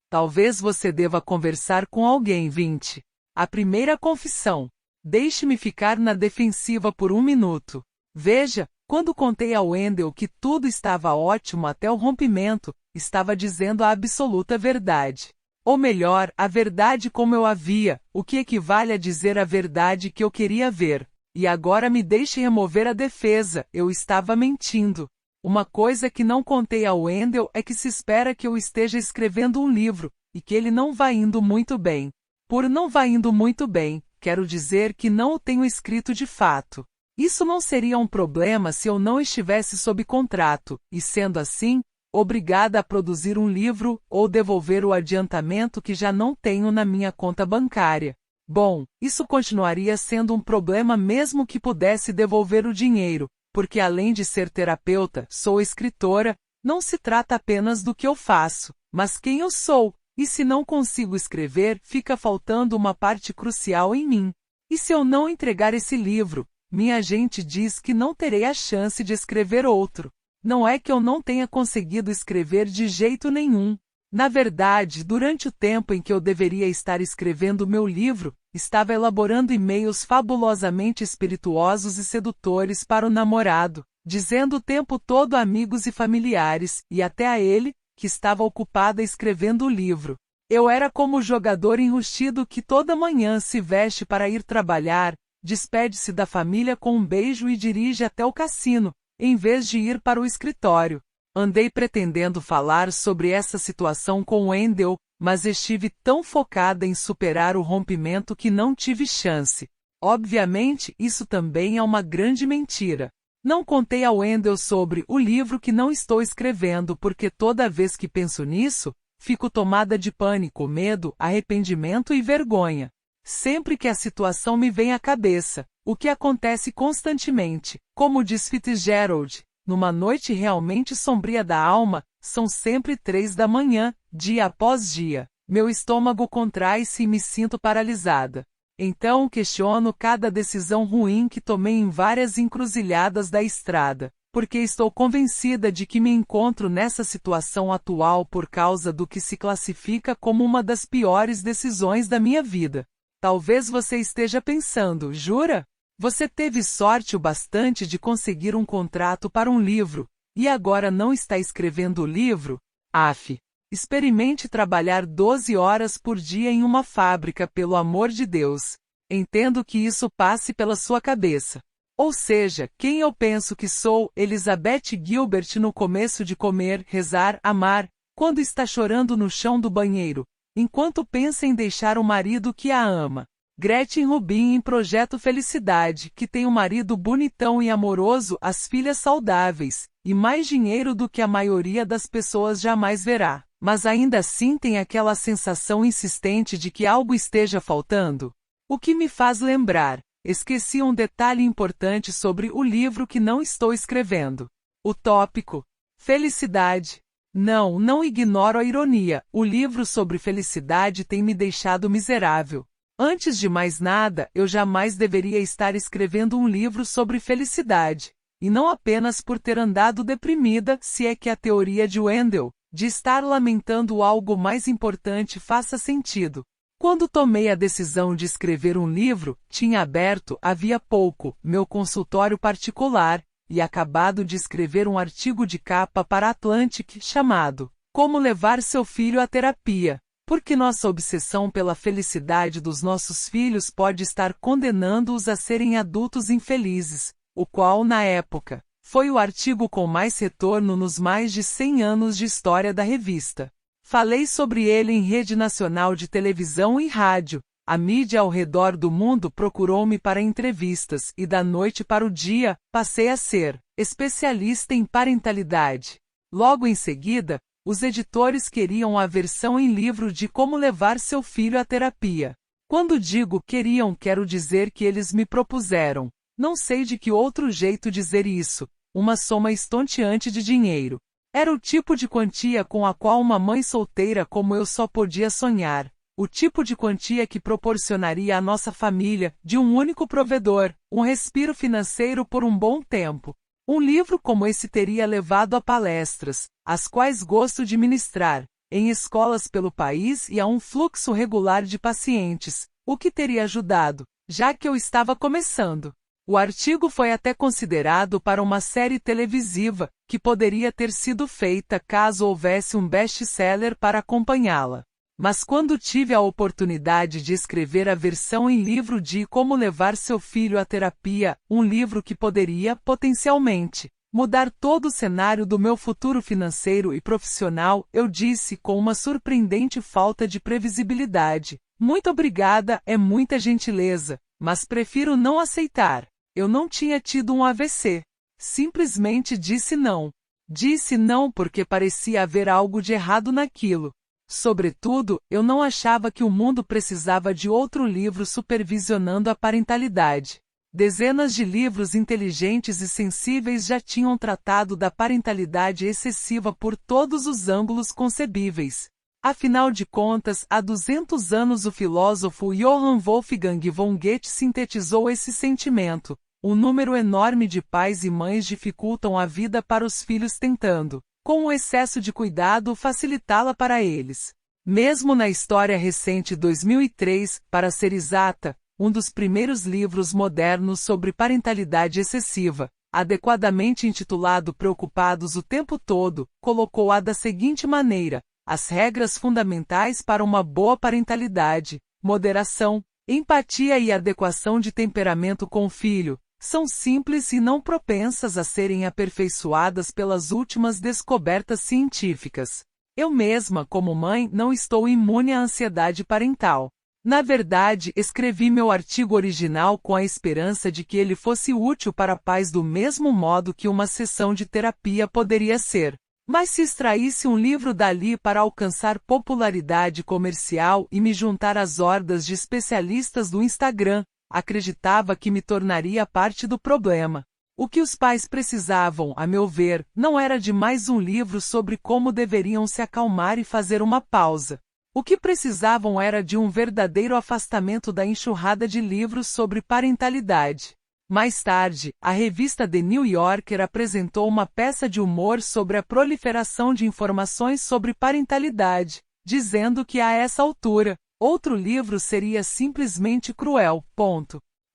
Talvez você deva conversar com alguém. 20. A primeira confissão. Deixe-me ficar na defensiva por um minuto. Veja, quando contei ao Wendell que tudo estava ótimo até o rompimento, estava dizendo a absoluta verdade. Ou melhor, a verdade como eu a via, o que equivale a dizer a verdade que eu queria ver. E agora me deixe remover a defesa, eu estava mentindo. Uma coisa que não contei ao Wendell é que se espera que eu esteja escrevendo um livro, e que ele não vá indo muito bem. Por não vá indo muito bem, quero dizer que não o tenho escrito de fato. Isso não seria um problema se eu não estivesse sob contrato, e sendo assim, obrigada a produzir um livro ou devolver o adiantamento que já não tenho na minha conta bancária. Bom, isso continuaria sendo um problema mesmo que pudesse devolver o dinheiro, porque além de ser terapeuta, sou escritora, não se trata apenas do que eu faço, mas quem eu sou, e se não consigo escrever, fica faltando uma parte crucial em mim. E se eu não entregar esse livro, minha agente diz que não terei a chance de escrever outro. Não é que eu não tenha conseguido escrever de jeito nenhum. Na verdade, durante o tempo em que eu deveria estar escrevendo meu livro, estava elaborando e-mails fabulosamente espirituosos e sedutores para o namorado, dizendo o tempo todo a amigos e familiares, e até a ele, que estava ocupada escrevendo o livro. Eu era como o jogador enrustido que toda manhã se veste para ir trabalhar, despede-se da família com um beijo e dirige até o cassino, em vez de ir para o escritório. Andei pretendendo falar sobre essa situação com Wendell, mas estive tão focada em superar o rompimento que não tive chance. Obviamente, isso também é uma grande mentira. Não contei ao Wendell sobre o livro que não estou escrevendo porque toda vez que penso nisso, fico tomada de pânico, medo, arrependimento e vergonha. Sempre que a situação me vem à cabeça, o que acontece constantemente, como diz Fitzgerald, numa noite realmente sombria da alma, são sempre 3 da manhã, dia após dia. Meu estômago contrai-se e me sinto paralisada. Então questiono cada decisão ruim que tomei em várias encruzilhadas da estrada, porque estou convencida de que me encontro nessa situação atual por causa do que se classifica como uma das piores decisões da minha vida. Talvez você esteja pensando, jura? Você teve sorte o bastante de conseguir um contrato para um livro, e agora não está escrevendo o livro? Af. Experimente trabalhar 12 horas por dia em uma fábrica, pelo amor de Deus. Entendo que isso passe pela sua cabeça. Ou seja, quem eu penso que sou, Elizabeth Gilbert no começo de Comer, Rezar, Amar, quando está chorando no chão do banheiro, enquanto pensa em deixar o marido que a ama. Gretchen Rubin em Projeto Felicidade, que tem um marido bonitão e amoroso, as filhas saudáveis, e mais dinheiro do que a maioria das pessoas jamais verá. Mas ainda assim tem aquela sensação insistente de que algo esteja faltando. O que me faz lembrar, esqueci um detalhe importante sobre o livro que não estou escrevendo. O tópico. Felicidade. Não ignoro a ironia, o livro sobre felicidade tem me deixado miserável. Antes de mais nada, eu jamais deveria estar escrevendo um livro sobre felicidade. E não apenas por ter andado deprimida, se é que a teoria de Wendell, de estar lamentando algo mais importante faça sentido. Quando tomei a decisão de escrever um livro, tinha aberto, havia pouco, meu consultório particular, e acabado de escrever um artigo de capa para Atlantic, chamado Como Levar Seu Filho à Terapia. Porque nossa obsessão pela felicidade dos nossos filhos pode estar condenando-os a serem adultos infelizes, o qual, na época, foi o artigo com mais retorno nos mais de 100 anos de história da revista. Falei sobre ele em rede nacional de televisão e rádio. A mídia ao redor do mundo procurou-me para entrevistas e da noite para o dia, passei a ser especialista em parentalidade. Logo em seguida, os editores queriam a versão em livro de Como Levar Seu Filho à Terapia. Quando digo queriam, quero dizer que eles me propuseram, não sei de que outro jeito dizer isso, uma soma estonteante de dinheiro. Era o tipo de quantia com a qual uma mãe solteira como eu só podia sonhar. O tipo de quantia que proporcionaria à nossa família, de um único provedor, um respiro financeiro por um bom tempo. Um livro como esse teria levado a palestras, as quais gosto de ministrar, em escolas pelo país e a um fluxo regular de pacientes, o que teria ajudado, já que eu estava começando. O artigo foi até considerado para uma série televisiva, que poderia ter sido feita caso houvesse um best-seller para acompanhá-la. Mas quando tive a oportunidade de escrever a versão em livro de Como Levar Seu Filho à Terapia, um livro que poderia, potencialmente, mudar todo o cenário do meu futuro financeiro e profissional, eu disse com uma surpreendente falta de previsibilidade: muito obrigada, é muita gentileza, mas prefiro não aceitar. Eu não tinha tido um AVC. Simplesmente disse não. Disse não porque parecia haver algo de errado naquilo. Sobretudo, eu não achava que o mundo precisava de outro livro supervisionando a parentalidade. Dezenas de livros inteligentes e sensíveis já tinham tratado da parentalidade excessiva por todos os ângulos concebíveis. Afinal de contas, há 200 anos o filósofo Johann Wolfgang von Goethe sintetizou esse sentimento. Um número enorme de pais e mães dificultam a vida para os filhos tentando, com um excesso de cuidado, facilitá-la para eles. Mesmo na história recente 2003, para ser exata, um dos primeiros livros modernos sobre parentalidade excessiva, adequadamente intitulado Preocupados o Tempo Todo, colocou-a da seguinte maneira: as regras fundamentais para uma boa parentalidade, moderação, empatia e adequação de temperamento com o filho, são simples e não propensas a serem aperfeiçoadas pelas últimas descobertas científicas. Eu mesma, como mãe, não estou imune à ansiedade parental. Na verdade, escrevi meu artigo original com a esperança de que ele fosse útil para pais do mesmo modo que uma sessão de terapia poderia ser. Mas se extraísse um livro dali para alcançar popularidade comercial e me juntar às hordas de especialistas do Instagram, acreditava que me tornaria parte do problema. O que os pais precisavam, a meu ver, não era de mais um livro sobre como deveriam se acalmar e fazer uma pausa. O que precisavam era de um verdadeiro afastamento da enxurrada de livros sobre parentalidade. Mais tarde, a revista The New Yorker apresentou uma peça de humor sobre a proliferação de informações sobre parentalidade, dizendo que a essa altura, outro livro seria simplesmente cruel.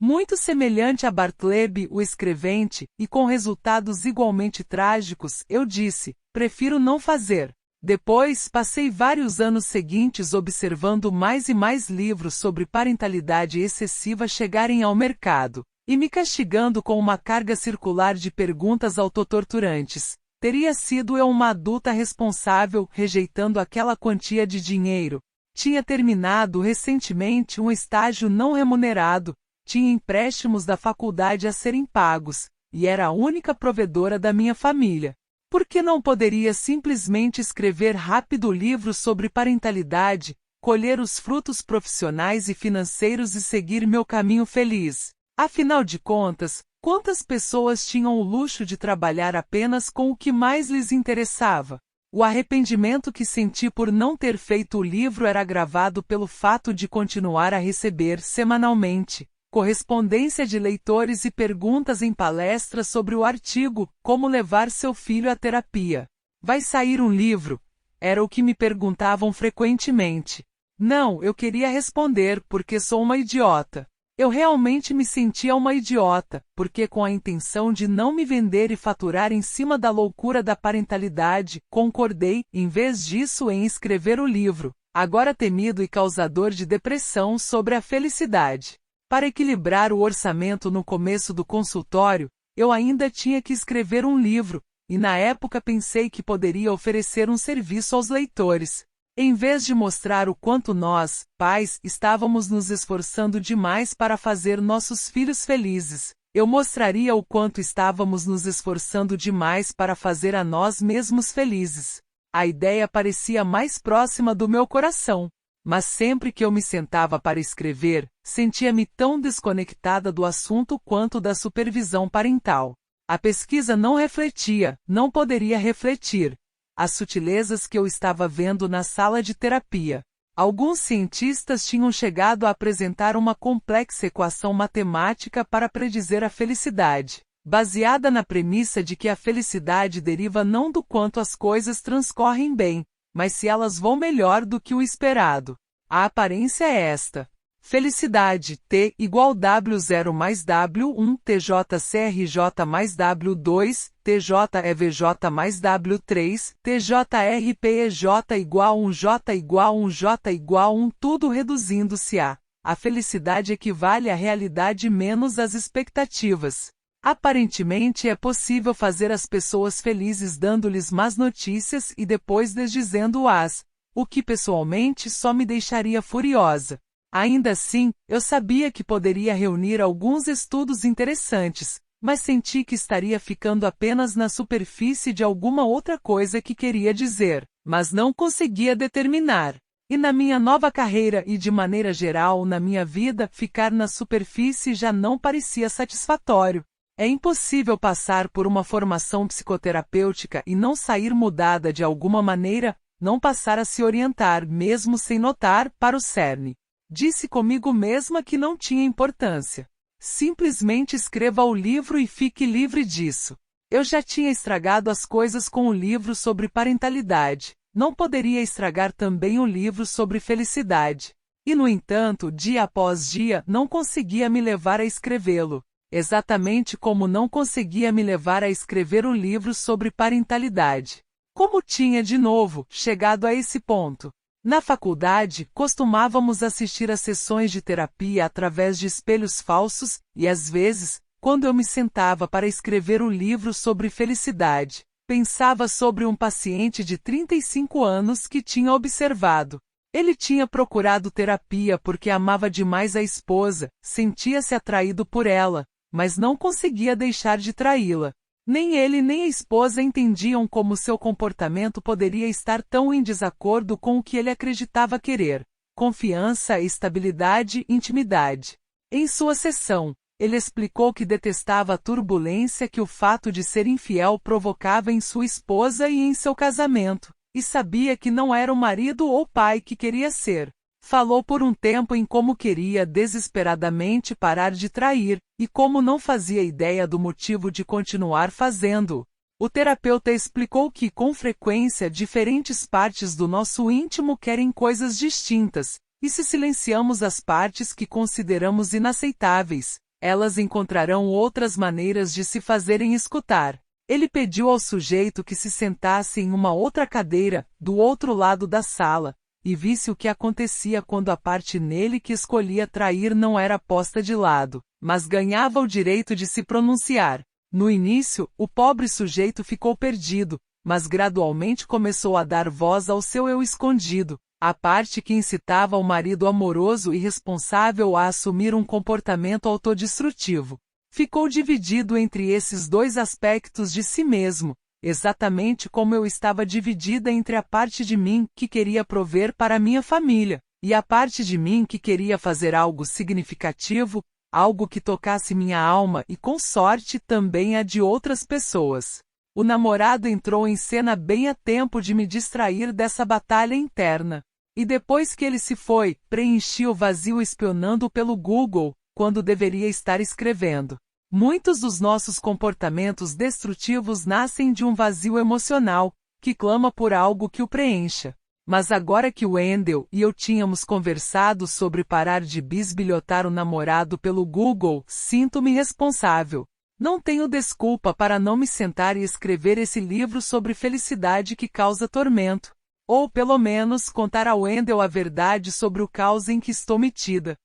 Muito semelhante a Bartleby, o escrevente, e com resultados igualmente trágicos, eu disse: prefiro não fazer. Depois, passei vários anos seguintes observando mais e mais livros sobre parentalidade excessiva chegarem ao mercado, e me castigando com uma carga circular de perguntas autotorturantes. Teria sido eu uma adulta responsável, rejeitando aquela quantia de dinheiro? Tinha terminado recentemente um estágio não remunerado, tinha empréstimos da faculdade a serem pagos, e era a única provedora da minha família. Por que não poderia simplesmente escrever rápido livros sobre parentalidade, colher os frutos profissionais e financeiros e seguir meu caminho feliz? Afinal de contas, quantas pessoas tinham o luxo de trabalhar apenas com o que mais lhes interessava? O arrependimento que senti por não ter feito o livro era agravado pelo fato de continuar a receber, semanalmente, correspondência de leitores e perguntas em palestras sobre o artigo Como Levar Seu Filho à Terapia. Vai sair um livro? Era o que me perguntavam frequentemente. Não, eu queria responder porque sou uma idiota. Eu realmente me sentia uma idiota, porque com a intenção de não me vender e faturar em cima da loucura da parentalidade, concordei, em vez disso, em escrever o livro, agora temido e causador de depressão, sobre a felicidade. Para equilibrar o orçamento no começo do consultório, eu ainda tinha que escrever um livro, e na época pensei que poderia oferecer um serviço aos leitores. Em vez de mostrar o quanto nós, pais, estávamos nos esforçando demais para fazer nossos filhos felizes, eu mostraria o quanto estávamos nos esforçando demais para fazer a nós mesmos felizes. A ideia parecia mais próxima do meu coração, mas sempre que eu me sentava para escrever, sentia-me tão desconectada do assunto quanto da supervisão parental. A pesquisa não refletia, não poderia refletir, as sutilezas que eu estava vendo na sala de terapia. Alguns cientistas tinham chegado a apresentar uma complexa equação matemática para predizer a felicidade, baseada na premissa de que a felicidade deriva não do quanto as coisas transcorrem bem, mas se elas vão melhor do que o esperado. A aparência é esta. Felicidade, T igual W0 mais W1, TJCRJ mais W2, TJEVJ mais W3, TJRPEJ igual 1, J igual 1, J igual 1, tudo reduzindo-se a felicidade equivale à realidade menos as expectativas. Aparentemente é possível fazer as pessoas felizes dando-lhes más notícias e depois desdizendo-as, o que pessoalmente só me deixaria furiosa. Ainda assim, eu sabia que poderia reunir alguns estudos interessantes, mas senti que estaria ficando apenas na superfície de alguma outra coisa que queria dizer, mas não conseguia determinar. E na minha nova carreira e de maneira geral na minha vida, ficar na superfície já não parecia satisfatório. É impossível passar por uma formação psicoterapêutica e não sair mudada de alguma maneira, não passar a se orientar, mesmo sem notar, para o cerne. Disse comigo mesma que não tinha importância. Simplesmente escreva o livro e fique livre disso. Eu já tinha estragado as coisas com o livro sobre parentalidade. Não poderia estragar também o livro sobre felicidade. E, no entanto, dia após dia, não conseguia me levar a escrevê-lo. Exatamente como não conseguia me levar a escrever o livro sobre parentalidade. Como tinha, de novo, chegado a esse ponto? Na faculdade, costumávamos assistir a sessões de terapia através de espelhos falsos, e às vezes, quando eu me sentava para escrever o livro sobre felicidade, pensava sobre um paciente de 35 anos que tinha observado. Ele tinha procurado terapia porque amava demais a esposa, sentia-se atraído por ela, mas não conseguia deixar de traí-la. Nem ele nem a esposa entendiam como seu comportamento poderia estar tão em desacordo com o que ele acreditava querer: confiança, estabilidade, intimidade. Em sua sessão, ele explicou que detestava a turbulência que o fato de ser infiel provocava em sua esposa e em seu casamento, e sabia que não era o marido ou pai que queria ser. Falou por um tempo em como queria desesperadamente parar de trair, e como não fazia ideia do motivo de continuar fazendo. O terapeuta explicou que, com frequência, diferentes partes do nosso íntimo querem coisas distintas, e se silenciamos as partes que consideramos inaceitáveis, elas encontrarão outras maneiras de se fazerem escutar. Ele pediu ao sujeito que se sentasse em uma outra cadeira, do outro lado da sala, e visse o que acontecia quando a parte nele que escolhia trair não era posta de lado, mas ganhava o direito de se pronunciar. No início, o pobre sujeito ficou perdido, mas gradualmente começou a dar voz ao seu eu escondido, a parte que incitava o marido amoroso e responsável a assumir um comportamento autodestrutivo. Ficou dividido entre esses dois aspectos de si mesmo, exatamente como eu estava dividida entre a parte de mim que queria prover para minha família, e a parte de mim que queria fazer algo significativo, algo que tocasse minha alma e, com sorte, também a de outras pessoas. O namorado entrou em cena bem a tempo de me distrair dessa batalha interna. E depois que ele se foi, preenchi o vazio espionando pelo Google, quando deveria estar escrevendo. Muitos dos nossos comportamentos destrutivos nascem de um vazio emocional, que clama por algo que o preencha. Mas agora que o Wendell e eu tínhamos conversado sobre parar de bisbilhotar o namorado pelo Google, sinto-me responsável. Não tenho desculpa para não me sentar e escrever esse livro sobre felicidade que causa tormento. Ou, pelo menos, contar ao Wendell a verdade sobre o caos em que estou metida.